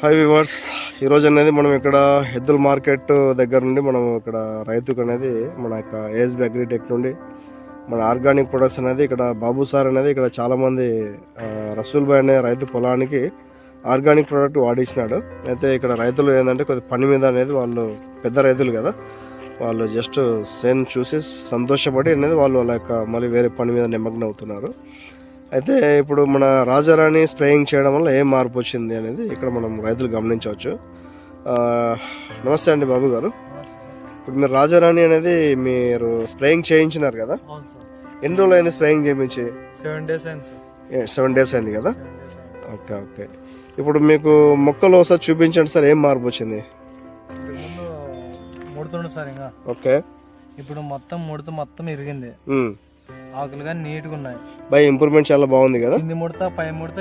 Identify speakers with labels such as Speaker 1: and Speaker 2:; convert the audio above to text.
Speaker 1: Hi viewers, ఈరోజు అనేది మనం ఇక్కడ ఎద్దుల మార్కెట్ దగ్గర నుండి మనం ఇక్కడ రైతుకు అనేది మన యొక్క ఏఎస్బి అగ్రిటెక్ నుండి మన ఆర్గానిక్ ప్రొడక్ట్స్ అనేది ఇక్కడ బాబు సార్ అనేది ఇక్కడ చాలామంది రసూల్ భాయ్ అనే రైతు పొలానికి ఆర్గానిక్ ప్రోడక్ట్ వాడించినాడు. అయితే ఇక్కడ రైతులు ఏంటంటే కొద్ది పని మీద అనేది వాళ్ళు పెద్ద రైతులు కదా, వాళ్ళు జస్ట్ సేన్ చూసి సంతోషపడి అనేది వాళ్ళు వాళ్ళ యొక్క మళ్ళీ వేరే పని మీద నిమగ్నం అవుతున్నారు. అయితే ఇప్పుడు మన రాజారాణి స్ప్రేయింగ్ చేయడం వల్ల ఏం మార్పు వచ్చింది అనేది ఇక్కడ మనం రైతులు గమనించవచ్చు. నమస్తే అండి బాబు గారు. ఇప్పుడు మీరు రాజారాణి అనేది మీరు స్ప్రేయింగ్ చేయించినారు కదా, ఎన్ని రోజులు అయింది స్ప్రేయింగ్ చేయించి?
Speaker 2: 7 days అయింది.
Speaker 1: 7 days అయింది కదా. Okay okay. ఇప్పుడు మీకు మొక్కలు ఒకసారి చూపించండి సార్, ఏం మార్పు వచ్చింది?
Speaker 2: ముందు ముడుతుండే సార్, ఇంకా
Speaker 1: ఓకే.
Speaker 2: ఇప్పుడు మొత్తం ముడత మొత్తం ఇరిగింది, ఆకులు కానీ నీట్గా ఉన్నాయి.
Speaker 1: బై ఇంప్రూవ్మెంట్ చాలా బాగుంది కదా.
Speaker 2: కింది ముడత పై ముడత